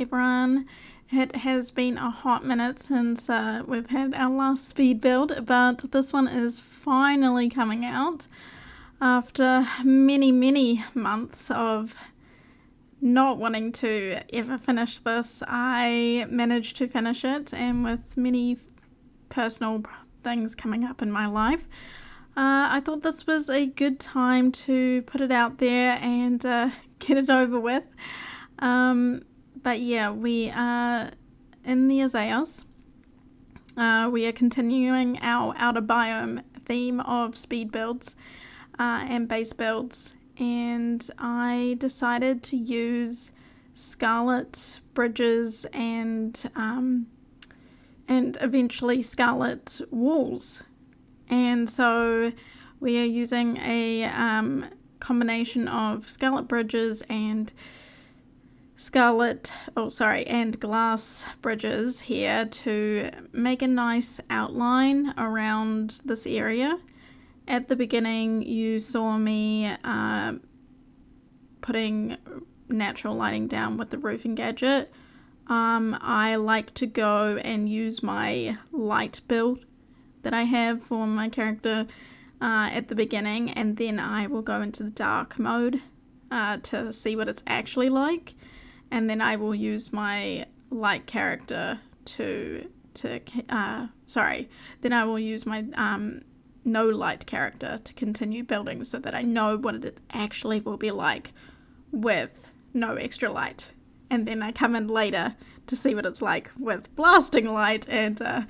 everyone. It has been a hot minute since we've had our last speed build, but this one is finally coming out after many months of not wanting to ever finish this. I managed to finish it, and with many personal things coming up in my life, I thought this was a good time to put it out there and get it over with. But yeah, we are in the Azeos. We are continuing our outer biome theme of speed builds and base builds, and I decided to use scarlet bridges and eventually scarlet walls. And so we are using a combination of scarlet bridges and glass bridges here to make a nice outline around this area. At the beginning, you saw me putting natural lighting down with the roofing gadget. I like to go and use my light build that I have for my character at the beginning, and then I will go into the dark mode to see what it's actually like. And then I will use my light character then I will use my no light character to continue building so that I know what it actually will be like with no extra light. And then I come in later to see what it's like with blasting light and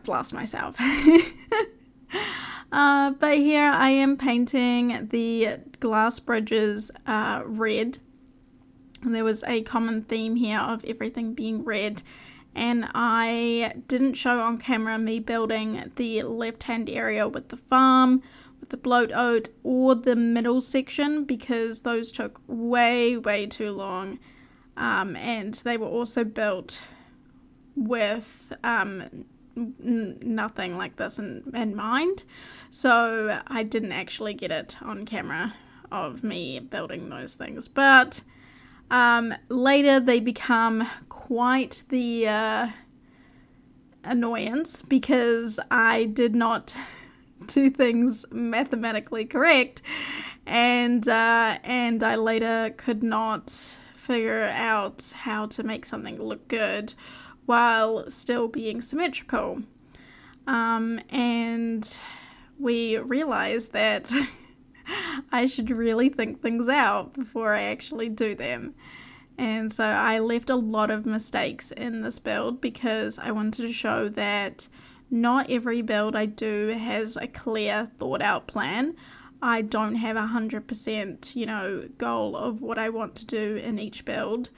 blast myself. But here I am painting the glass bridges red. There was a common theme here of everything being red, and I didn't show on camera me building the left-hand area with the farm, with the bloat oat, or the middle section, because those took way too long, and they were also built with nothing like this in mind, so I didn't actually get it on camera of me building those things. But later they become quite the annoyance, because I did not do things mathematically correct, and I later could not figure out how to make something look good while still being symmetrical. And we realized that I should really think things out before I actually do them. And so I left a lot of mistakes in this build because I wanted to show that not every build I do has a clear thought out plan. I don't have 100%, goal of what I want to do in each build.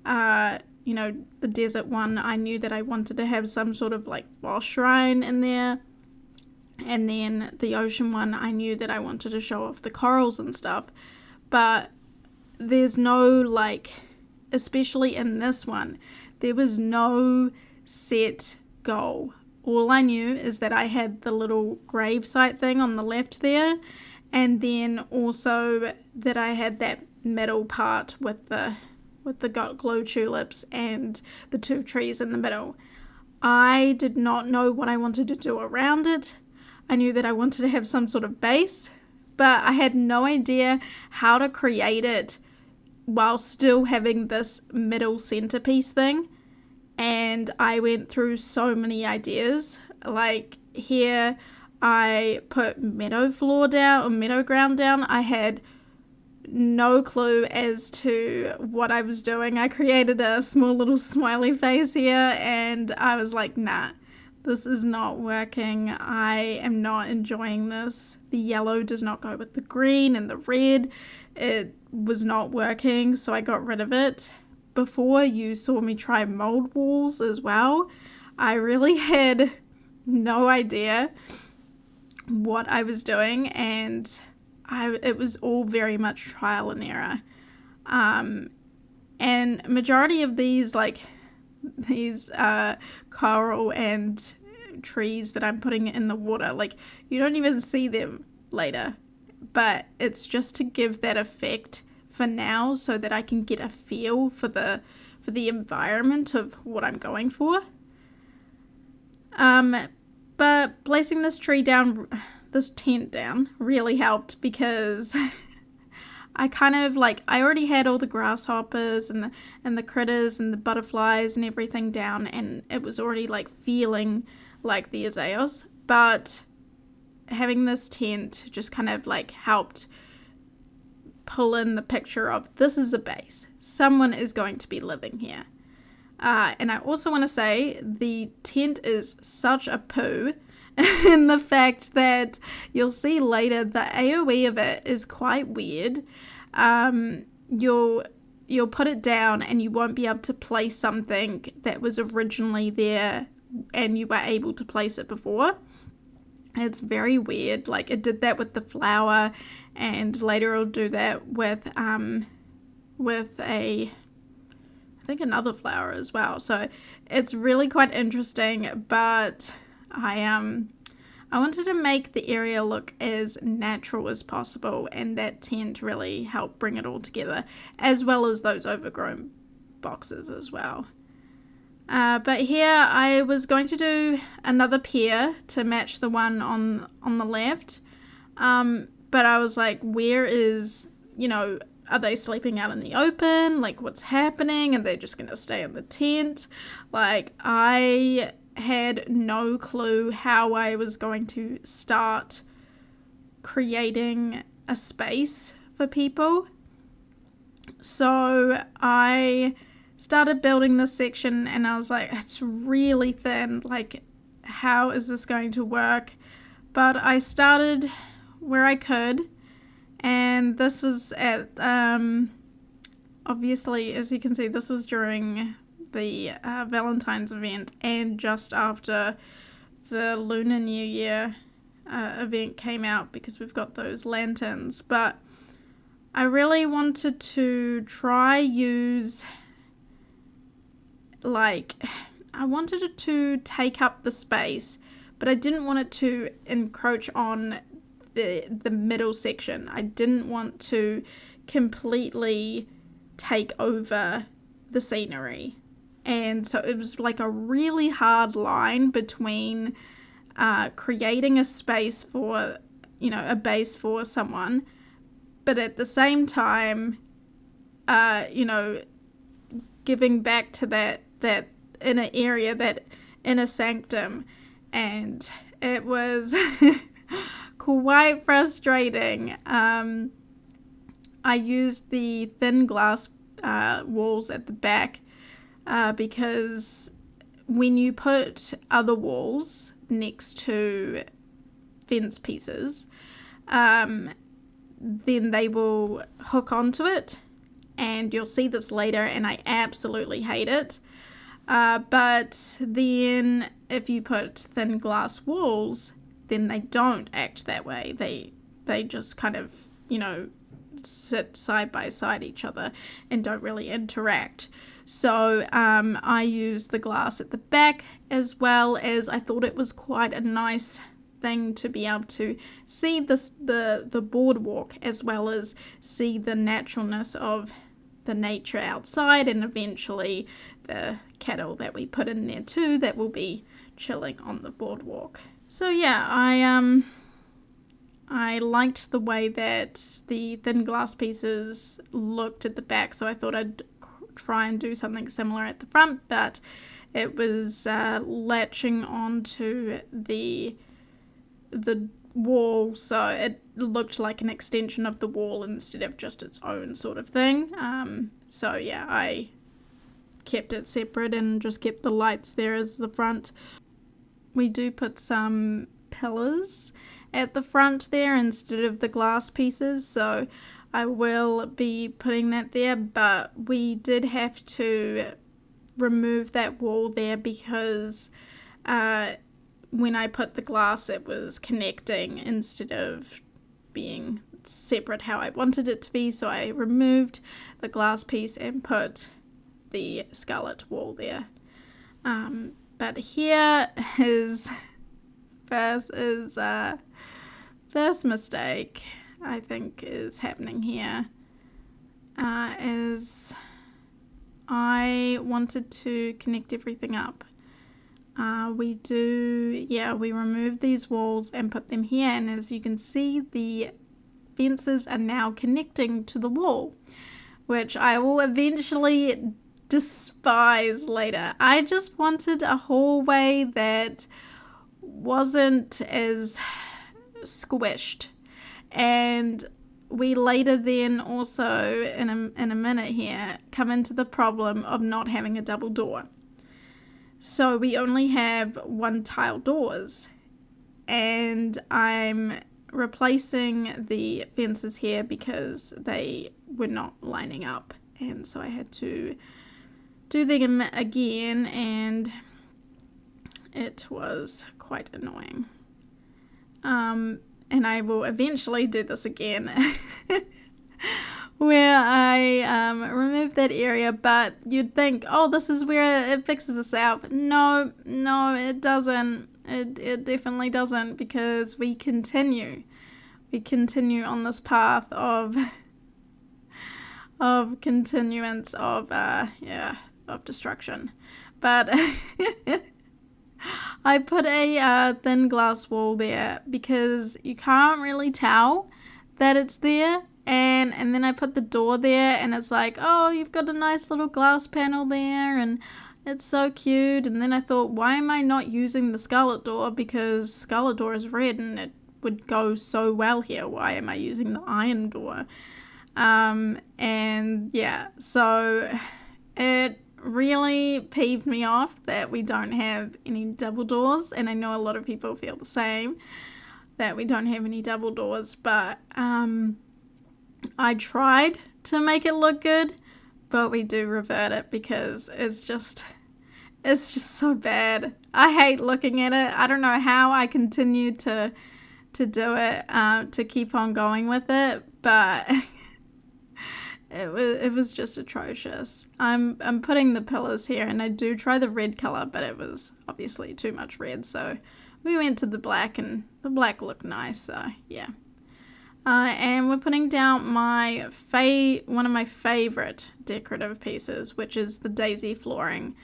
The desert one, I knew that I wanted to have some sort of boss shrine in there. And then the ocean one, I knew that I wanted to show off the corals and stuff. But there's no, especially in this one, there was no set goal. All I knew is that I had the little gravesite thing on the left there, and then also that I had that middle part with the glow tulips and the two trees in the middle. I did not know what I wanted to do around it. I knew that I wanted to have some sort of base, but I had no idea how to create it while still having this middle centerpiece thing. And I went through so many ideas. Here I put meadow ground down. I had no clue as to what I was doing. I created a small little smiley face here, and I was like, nah, this is not working. I am not enjoying this. The yellow does not go with the green and the red. It was not working, so I got rid of it. Before, you saw me try mold walls as well. I really had no idea what I was doing, and it was all very much trial and error. And majority of these coral and trees that I'm putting in the water, you don't even see them later, but it's just to give that effect for now so that I can get a feel for the for the environment of what I'm going for. But placing this tent down really helped, because I kind of I already had all the grasshoppers and the critters and the butterflies and everything down, and it was already feeling like the Azeos, but having this tent just kind of helped pull in the picture of, this is a base. Someone is going to be living here. And I also want to say the tent is such a poo in the fact that you'll see later the AoE of it is quite weird. You'll put it down and you won't be able to place something that was originally there and you were able to place it before. It's very weird. It did that with the flower, and later it'll do that with I think another flower as well. So it's really quite interesting, but I wanted to make the area look as natural as possible, and that tent really helped bring it all together, as well as those overgrown boxes as well. But here I was going to do another pier to match the one on the left, but I was like, where is, are they sleeping out in the open? What's happening? Are they just going to stay in the tent? I had no clue how I was going to start creating a space for people. So I started building this section, and I was like, it's really thin. How is this going to work? But I started where I could. And this was at, obviously, as you can see, this was during the Valentine's event and just after the Lunar New Year event came out, because we've got those lanterns. But I really wanted to try use, I wanted it to take up the space, but I didn't want it to encroach on the middle section. I didn't want to completely take over the scenery, and so it was a really hard line between creating a space for, a base for someone, but at the same time giving back to that inner area, that inner sanctum. And it was quite frustrating. I used the thin glass walls at the back because when you put other walls next to fence pieces, then they will hook onto it, and you'll see this later, and I absolutely hate it. But then if you put thin glass walls, then they don't act that way. They just kind of, sit side by side each other and don't really interact. So I used the glass at the back, as well as I thought it was quite a nice thing to be able to see the boardwalk, as well as see the naturalness of the nature outside, and eventually the cattle that we put in there too that will be chilling on the boardwalk. So yeah, I liked the way that the thin glass pieces looked at the back, so I thought I'd try and do something similar at the front, but it was latching onto the wall, so it looked like an extension of the wall instead of just its own sort of thing. So yeah, I kept it separate and just kept the lights there as the front. We do put some pillars at the front there instead of the glass pieces, so I will be putting that there, but we did have to remove that wall there because when I put the glass, it was connecting instead of being separate how I wanted it to be, so I removed the glass piece and put the scarlet wall there. But here is first mistake I think is happening here, is I wanted to connect everything up. We removed these walls and put them here, and as you can see, the fences are now connecting to the wall, which I will eventually despise later. I just wanted a hallway that wasn't as squished, and we later then also in a minute here come into the problem of not having a double door. So we only have one tile doors, and I'm replacing the fences here because they were not lining up, and so I had to do them again, and it was quite annoying. And I will eventually do this again where I remove that area, but you'd think, oh, this is where it fixes itself. No, it doesn't. It definitely doesn't, because we continue on this path of continuance of destruction. But I put a thin glass wall there because you can't really tell that it's there, and then I put the door there, and it's like, oh, you've got a nice little glass panel there, and it's so cute. And then I thought, why am I not using the scarlet door, because scarlet door is red and it would go so well here. Why am I using the iron door? So it really peeved me off that we don't have any double doors, and I know a lot of people feel the same, that we don't have any double doors, but I tried to make it look good, but we do revert it because it's just so bad. I hate looking at it. I don't know how I continue to do it, to keep on going with it, but it was just atrocious. I'm putting the pillars here, and I do try the red color, but it was obviously too much red, so we went to the black, and the black looked nice, so yeah. And we're putting down one of my favorite decorative pieces, which is the daisy flooring.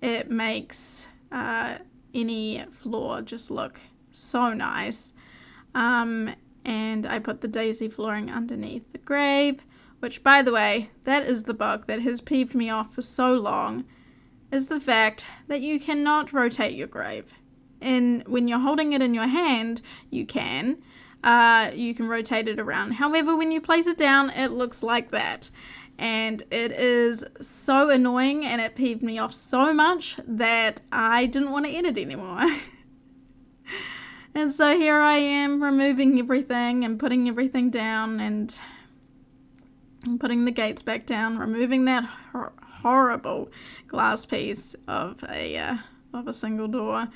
It makes any floor just look so nice. And I put the daisy flooring underneath the grave, which, by the way, that is the bug that has peeved me off for so long, is the fact that you cannot rotate your grave. And when you're holding it in your hand, you can rotate it around. However, when you place it down, it looks like that. And it is so annoying, and it peeved me off so much that I didn't want to edit anymore. And so here I am removing everything and putting everything down, and putting the gates back down, removing that horrible glass piece of a single door,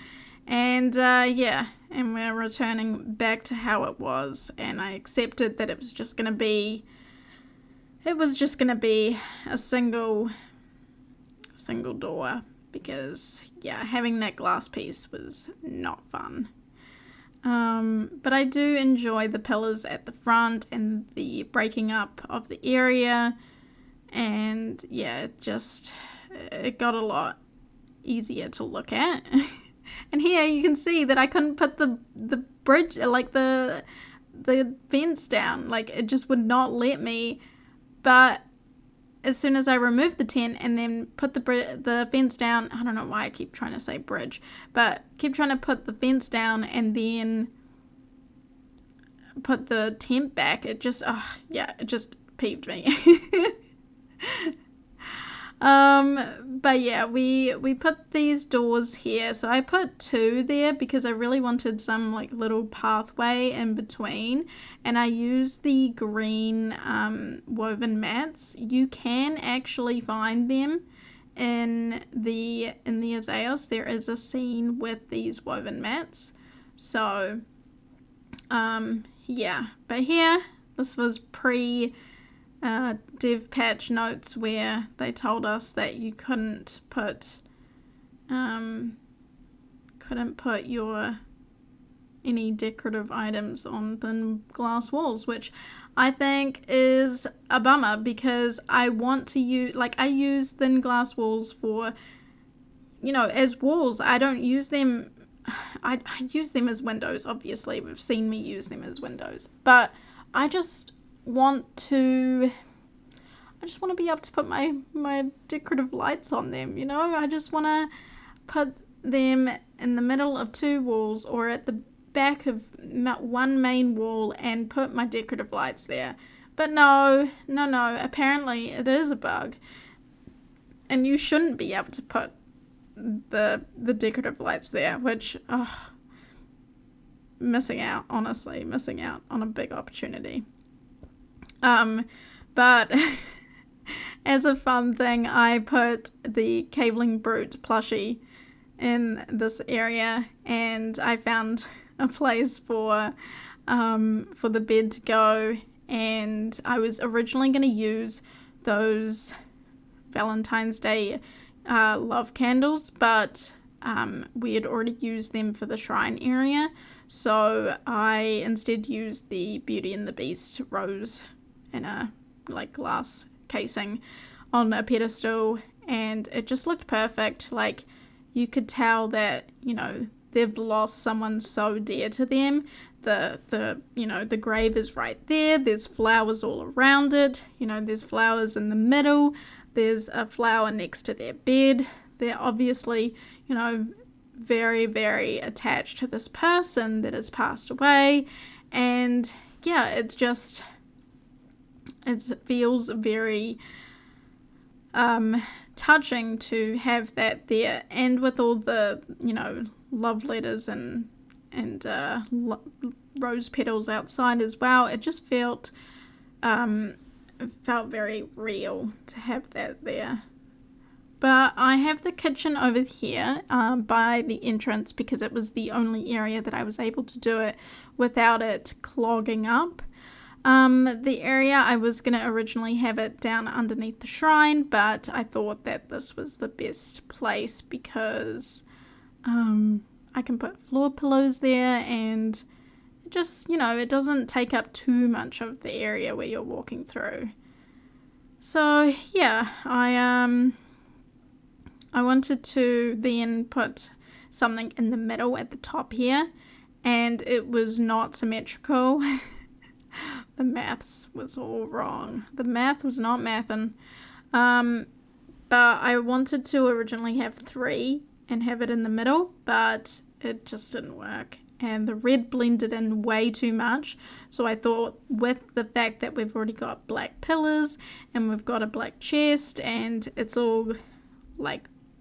and and we're returning back to how it was. And I accepted that it was just gonna be a single door, because having that glass piece was not fun. But I do enjoy the pillars at the front and the breaking up of the area, and it got a lot easier to look at. And here you can see that I couldn't put the bridge, like the fence down, like it just would not let me. But as soon as I removed the tent and then put the fence down, I don't know why I keep trying to say bridge, but keep trying to put the fence down and then put the tent back, it just peeved me. But yeah, we put these doors here. So I put 2 there because I really wanted some like little pathway in between, and I used the green woven mats. You can actually find them in the Azeos. There is a scene with these woven mats. So but here, this was pre dev patch notes where they told us that you couldn't put your any decorative items on thin glass walls, which I think is a bummer, because I want to use, like, I use thin glass walls for, as walls. I don't use them, I use them as windows, obviously. We've seen me use them as windows. But I just want to be able to put my decorative lights on them, I just want to put them in the middle of two walls or at the back of one main wall and put my decorative lights there. But no, apparently it is a bug. And you shouldn't be able to put the decorative lights there, which, missing out on a big opportunity. But as a fun thing, I put the Cabling Brute plushie in this area, and I found a place for the bed to go, and I was originally going to use those Valentine's Day love candles, but we had already used them for the shrine area, so I instead used the Beauty and the Beast rose in a glass casing on a pedestal, and it just looked perfect. Like, you could tell that they've lost someone so dear to them. The grave is right there. There's flowers all around it. There's flowers in the middle. There's a flower next to their bed. They're obviously, very, very attached to this person that has passed away. And yeah, it feels very touching to have that there, and with all the love letters and rose petals outside as well. It just felt very real to have that there. But I have the kitchen over here by the entrance, because it was the only area that I was able to do it without it clogging up. The area, I was going to originally have it down underneath the shrine, but I thought that this was the best place because I can put floor pillows there, and it just, it doesn't take up too much of the area where you're walking through. So yeah, I wanted to then put something in the middle at the top here, and it was not symmetrical. The maths was all wrong. The math was not mathin'. But I wanted to originally have 3 and have it in the middle, but it just didn't work. And the red blended in way too much. So I thought, with the fact that we've already got black pillars and we've got a black chest and it's all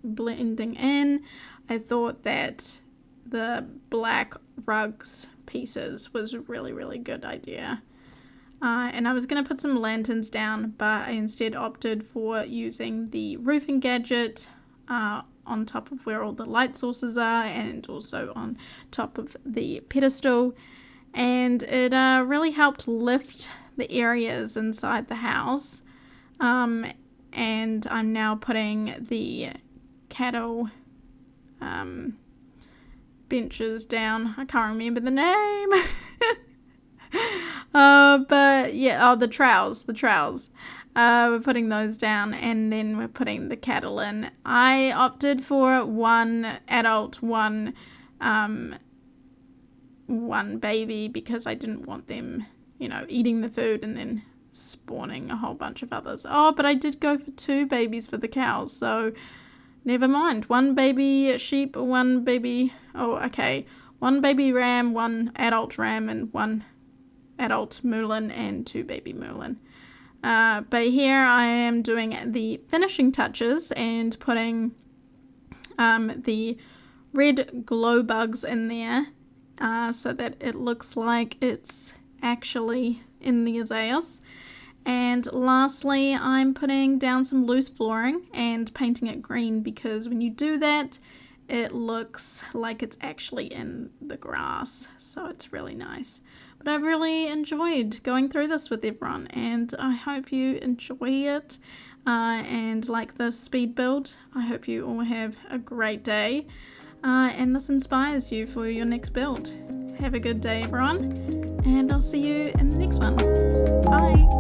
blending in, I thought that the black rugs pieces was a really, really good idea. And I was going to put some lanterns down, but I instead opted for using the roofing gadget on top of where all the light sources are, and also on top of the pedestal. And it really helped lift the areas inside the house. And I'm now putting the cattle benches down. I can't remember the name. But yeah, the trowels. We're putting those down, and then we're putting the cattle in. I opted for 1 adult, one baby, because I didn't want them, eating the food and then spawning a whole bunch of others. Oh, but I did go for 2 babies for the cows, so never mind. 1 baby sheep, 1 baby, 1 baby ram, 1 adult ram, and 1 adult moulin, and 2 baby moulin. But here I am doing the finishing touches and putting the red glow bugs in there so that it looks like it's actually in the Azeos. And lastly, I'm putting down some loose flooring and painting it green, because when you do that, it looks like it's actually in the grass. So it's really nice. But I've really enjoyed going through this with everyone, and I hope you enjoy it and like the speed build. I hope you all have a great day and this inspires you for your next build. Have a good day, everyone. and I'll see you in the next one. Bye!